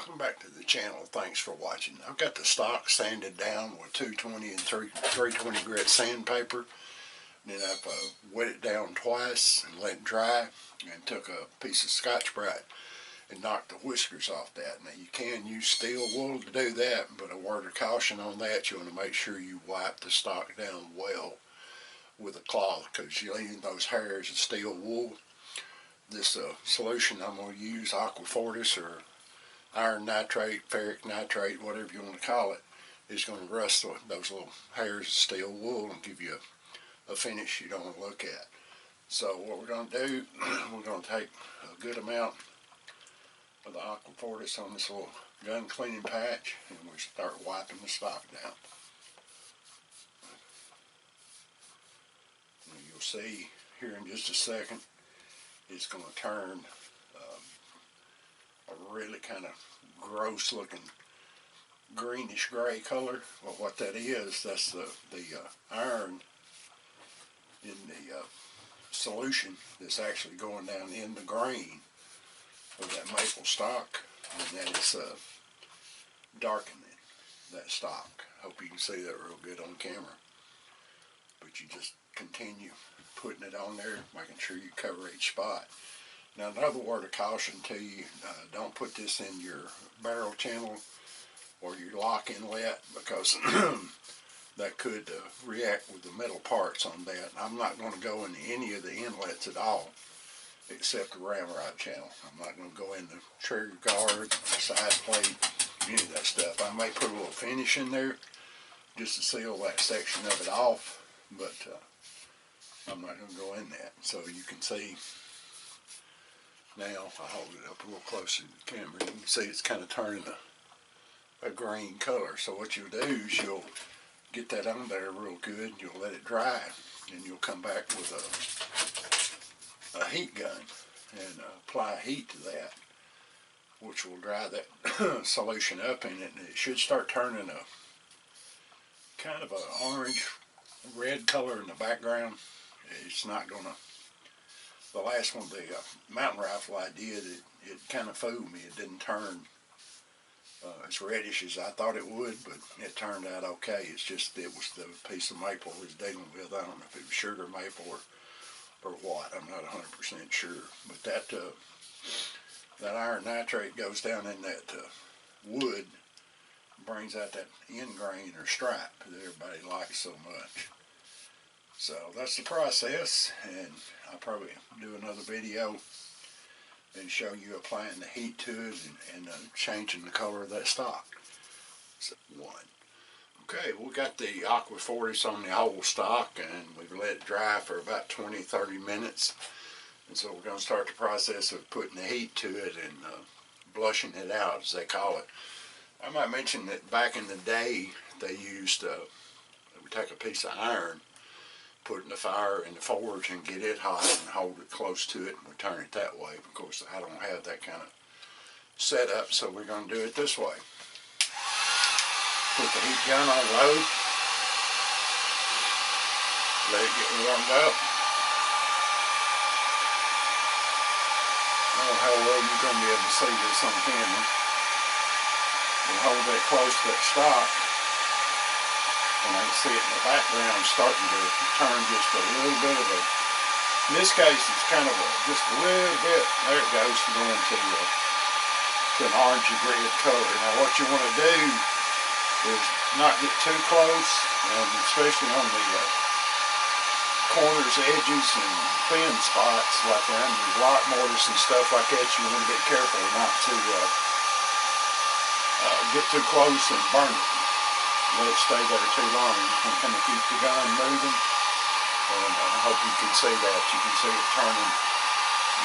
Welcome back to the channel. Thanks for watching. I've got the stock sanded down with 220 and 320 grit sandpaper. Then I've wet it down twice and let it dry, and took a piece of Scotch-Brite and knocked the whiskers off that. Now you can use steel wool to do that, but a word of caution on that: you want to make sure you wipe the stock down well with a cloth, because you're leaving those hairs of steel wool. This solution I'm going to use, Aqua Fortis or iron nitrate, ferric nitrate, whatever you want to call it, is going to rust those little hairs of steel wool and give you a finish you don't want to look at. So what we're going to do, we're going to take a good amount of the Aqua Fortis on this little gun cleaning patch, and we start wiping the stock down. And you'll see here in just a second, it's going to turn a really kind of gross looking greenish gray color. Well, what that is, that's the iron in the solution that's actually going down in the grain of that maple stock, and that is darkening that stock. Hope you can see that real good on camera. But you just continue putting it on there, making sure you cover each spot. Now, another word of caution to you: don't put this in your barrel channel or your lock inlet, because that could react with the metal parts on that. I'm not going to go in any of the inlets at all, except the ramrod channel. I'm not going to go in the trigger guard, the side plate, any of that stuff. I may put a little finish in there just to seal that section of it off, but I'm not going to go in that. So you can see now, if I hold it up a little closer to the camera, you can see it's kind of turning a green color. So what you'll do is you'll get that on there real good, you'll let it dry, and you'll come back with a heat gun and apply heat to that, which will dry that solution up in it, and it should start turning a kind of an orange red color in the background. It's not gonna, the last one, the mountain rifle I did, it kind of fooled me. It didn't turn as reddish as I thought it would, but it turned out okay. It's just, it was the piece of maple we was dealing with. I don't know if it was sugar maple or what. I'm not 100% sure. But that iron nitrate goes down in that wood, brings out that end grain or stripe that everybody likes so much. So that's the process, and I'll probably do another video and show you applying the heat to it and changing the color of that stock. So, okay, we got the Aqua Fortis on the whole stock, and we've let it dry for about 20-30 minutes. And so we're going to start the process of putting the heat to it and blushing it out, as they call it. I might mention that back in the day, they used, we take a piece of iron, put it in the fire in the forge and get it hot and hold it close to it, and we turn it that way. Of course, I don't have that kind of setup, so we're going to do it this way. Put the heat gun on low, let it get warmed up. I don't know how well you're going to be able to see this on camera. We'll hold that close to that stock, and I can see it in the background starting to turn just a little bit of a, in this case it's kind of just a little bit, there it goes, going to an orangey red color. Now what you want to do is not get too close, and especially on the corners, edges, and thin spots like around your block mortars and stuff like that. You want to be careful not to get too close and burn it. Let it stay there too long. You can kind of keep the gun moving, and I hope you can see that. You can see it turning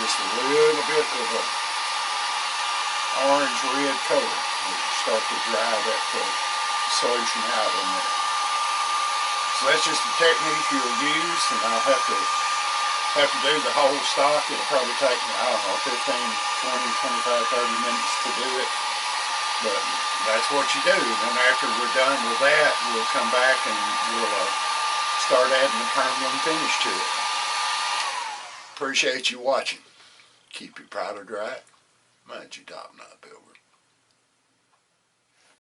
just a little bit of a orange red color as you start to dry that solution out in there. So that's just the technique you'll use, and I'll have to do the whole stock. It'll probably take me, I don't know, 15, 20, 25, 30 minutes to do it. But that's what you do. And then after we're done with that, we'll come back and we'll start adding the permanent finish to it. Appreciate you watching. Keep your powder dry. Mind your top knot, Bill.